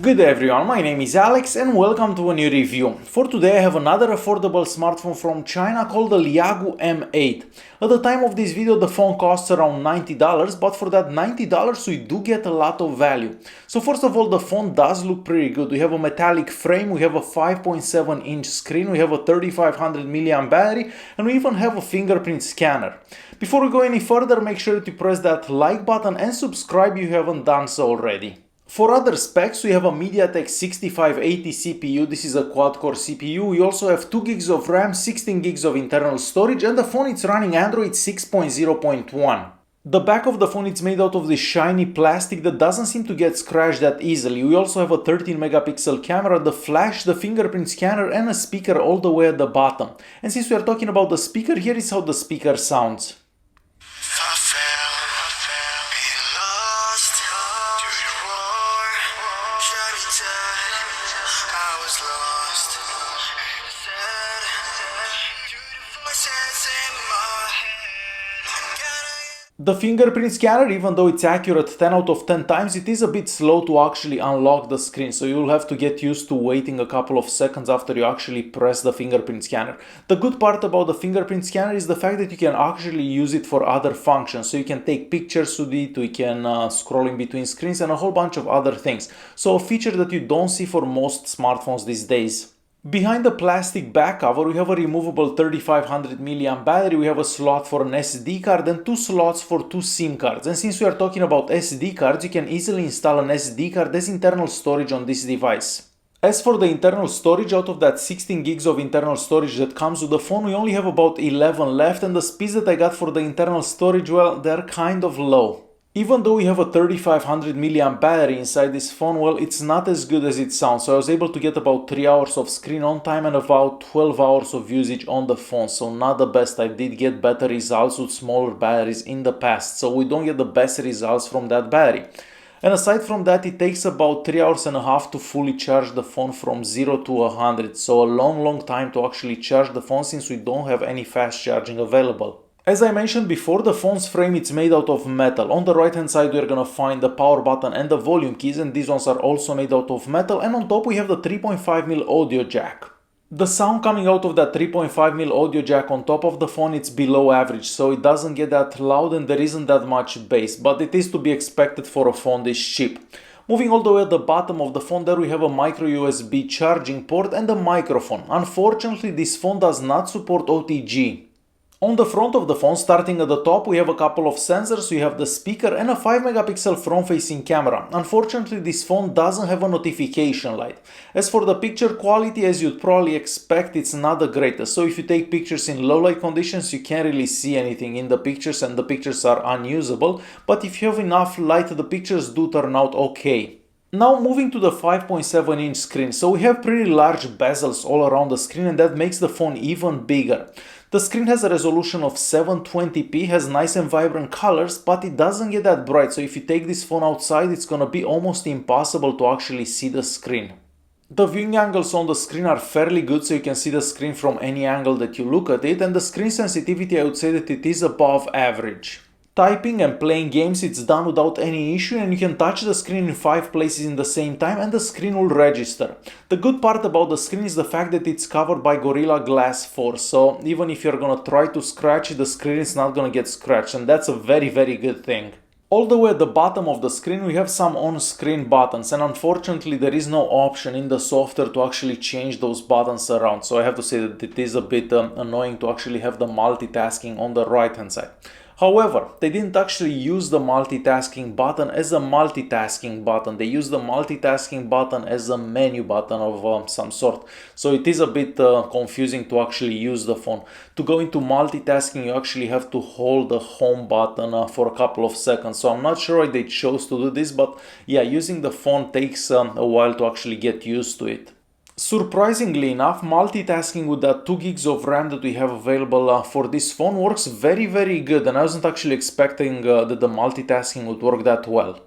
Good day everyone, my name is Alex and welcome to a new review. For today I have another affordable smartphone from China called the Leagoo M8. At the time of this video the phone costs around $90, but for that $90 we do get a lot of value. So first of all, the phone does look pretty good. We have a metallic frame, we have a 5.7 inch screen, we have a 3500 mAh battery, and we even have a fingerprint scanner. Before we go any further, make sure to press that like button and subscribe if you haven't done so already. For other specs, we have a MediaTek 6580 CPU, this is a quad-core CPU. We also have 2 gigs of RAM, 16 gigs of internal storage, and the phone is running Android 6.0.1. The back of the phone is made out of this shiny plastic that doesn't seem to get scratched that easily. We also have a 13 megapixel camera, the flash, the fingerprint scanner, and a speaker all the way at the bottom. And since we are talking about the speaker, here is how the speaker sounds. The fingerprint scanner, even though it's accurate 10 out of 10 times, it is a bit slow to actually unlock the screen, so you'll have to get used to waiting a couple of seconds after you actually press the fingerprint scanner. The good part about the fingerprint scanner is the fact that you can actually use it for other functions, so you can take pictures with it, you can scroll in between screens and a whole bunch of other things. So a feature that you don't see for most smartphones these days. Behind the plastic back cover, we have a removable 3500 mAh battery, we have a slot for an SD card and 2 slots for 2 SIM cards. And since we are talking about SD cards, you can easily install an SD card as internal storage on this device. As for the internal storage, out of that 16 gigs of internal storage that comes with the phone, we only have about 11 left, and the speeds that I got for the internal storage, well, they're kind of low. Even though we have a 3500 mAh battery inside this phone, well, it's not as good as it sounds. So I was able to get about 3 hours of screen on time and about 12 hours of usage on the phone. So not the best. I did get better results with smaller batteries in the past. So we don't get the best results from that battery. And aside from that, it takes about 3 hours and a half to fully charge the phone from 0 to 100. So a long time to actually charge the phone since we don't have any fast charging available. As I mentioned before, the phone's frame is made out of metal. On the right hand side we are gonna find the power button and the volume keys, and these ones are also made out of metal, and on top we have the 3.5mm audio jack. The sound coming out of that 3.5mm audio jack on top of the phone, it's below average, so it doesn't get that loud and there isn't that much bass, but it is to be expected for a phone this cheap. Moving all the way at the bottom of the phone, there we have a micro USB charging port and a microphone. Unfortunately, this phone does not support OTG. On the front of the phone, starting at the top, we have a couple of sensors. We have the speaker and a 5 megapixel front-facing camera. Unfortunately, this phone doesn't have a notification light. As for the picture quality, as you'd probably expect, it's not the greatest. So if you take pictures in low light conditions, you can't really see anything in the pictures and the pictures are unusable. But if you have enough light, the pictures do turn out okay. Now moving to the 5.7 inch screen. So we have pretty large bezels all around the screen, and that makes the phone even bigger. The screen has a resolution of 720p, has nice and vibrant colors, but it doesn't get that bright. So if you take this phone outside, it's gonna be almost impossible to actually see the screen. The viewing angles on the screen are fairly good, so you can see the screen from any angle that you look at it, and the screen sensitivity, I would say that it is above average. Typing and playing games, it's done without any issue, and you can touch the screen in 5 places in the same time and the screen will register. The good part about the screen is the fact that it's covered by Gorilla Glass 4, so even if you're gonna try to scratch it, the screen is not gonna get scratched, and that's a very good thing. All the way at the bottom of the screen we have some on-screen buttons, and unfortunately there is no option in the software to actually change those buttons around, so I have to say that it is a bit annoying to actually have the multitasking on the right hand side. However, they didn't actually use the multitasking button as a multitasking button. They used the multitasking button as a menu button of some sort. So it is a bit confusing to actually use the phone. To go into multitasking, you actually have to hold the home button for a couple of seconds. So I'm not sure why they chose to do this, but yeah, using the phone takes a while to actually get used to it. Surprisingly enough, multitasking with that 2 gigs of RAM that we have available for this phone works very good, and I wasn't actually expecting that the multitasking would work that well.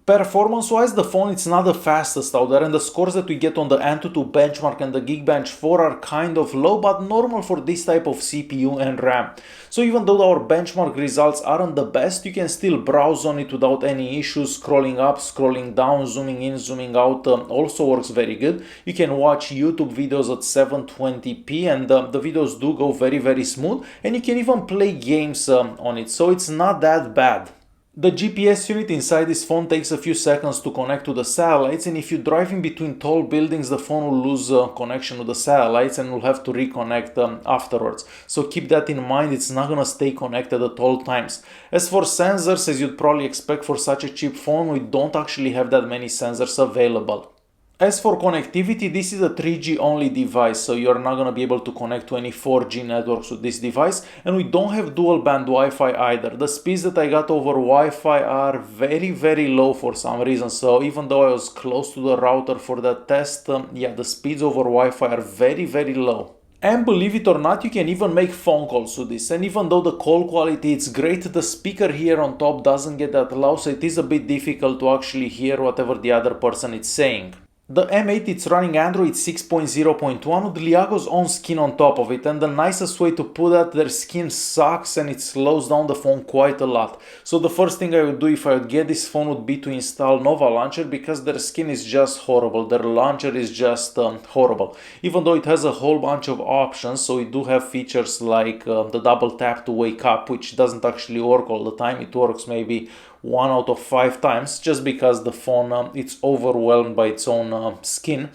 Performance-wise, the phone it's not the fastest out there, and the scores that we get on the Antutu Benchmark and the Geekbench 4 are kind of low, but normal for this type of CPU and RAM. So even though our benchmark results aren't the best, you can still browse on it without any issues. Scrolling up, scrolling down, zooming in, zooming out also works very good. You can watch YouTube videos at 720p, and the videos do go very smooth, and you can even play games on it, so it's not that bad. The GPS unit inside this phone takes a few seconds to connect to the satellites, and if you drive in between tall buildings, the phone will lose connection to the satellites and will have to reconnect afterwards. So keep that in mind, it's not gonna stay connected at all times. As for sensors, as you'd probably expect for such a cheap phone, we don't actually have that many sensors available. As for connectivity, this is a 3G only device, so you're not going to be able to connect to any 4G networks with this device, and we don't have dual band Wi-Fi either. The speeds that I got over Wi-Fi are very low for some reason, so even though I was close to the router for that test, yeah, the speeds over Wi-Fi are very low. And believe it or not, you can even make phone calls with this, and even though the call quality is great, the speaker here on top doesn't get that loud, so it is a bit difficult to actually hear whatever the other person is saying. The M8 it's running Android 6.0.1 with Leagoo's own skin on top of it, and the nicest way to put that, their skin sucks and it slows down the phone quite a lot. So the first thing I would do if I would get this phone would be to install Nova Launcher, because their skin is just horrible, their launcher is just horrible. Even though it has a whole bunch of options, so we do have features like the double tap to wake up, which doesn't actually work all the time, it works maybe 1 out of 5 times, just because the phone it's overwhelmed by its own skin.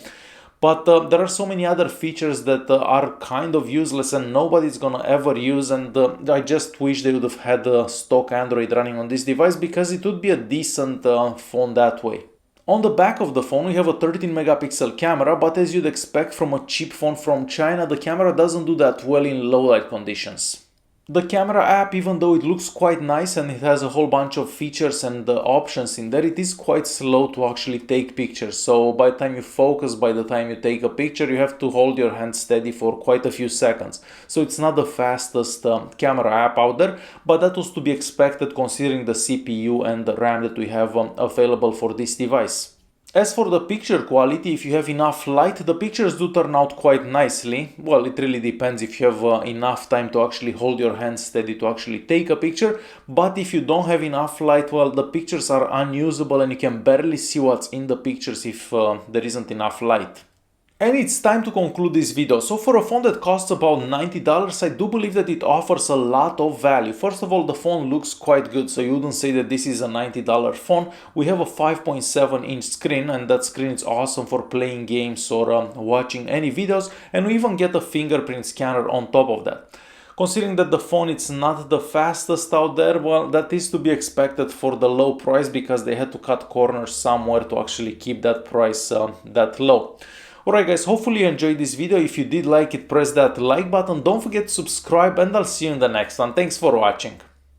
But there are so many other features that are kind of useless and nobody's gonna ever use, and I just wish they would have had stock Android running on this device, because it would be a decent phone that way. On the back of the phone we have a 13 megapixel camera, but as you'd expect from a cheap phone from China, the camera doesn't do that well in low light conditions. The camera app, even though it looks quite nice and it has a whole bunch of features and options in there, it is quite slow to actually take pictures. So by the time you focus, by the time you take a picture, you have to hold your hand steady for quite a few seconds. So it's not the fastest camera app out there, but that was to be expected considering the CPU and the RAM that we have available for this device. As for the picture quality, if you have enough light, the pictures do turn out quite nicely. Well, it really depends if you have enough time to actually hold your hand steady to actually take a picture, but if you don't have enough light, well, the pictures are unusable and you can barely see what's in the pictures if there isn't enough light. And it's time to conclude this video. So for a phone that costs about $90, I do believe that it offers a lot of value. First of all, the phone looks quite good, so you wouldn't say that this is a $90 phone. We have a 5.7-inch screen, and that screen is awesome for playing games or watching any videos, and we even get a fingerprint scanner on top of that. Considering that the phone it's not the fastest out there, well, that is to be expected for the low price, because they had to cut corners somewhere to actually keep that price that low. Alright guys, hopefully you enjoyed this video. If you did like it, press that like button, don't forget to subscribe, and I'll see you in the next one. Thanks for watching.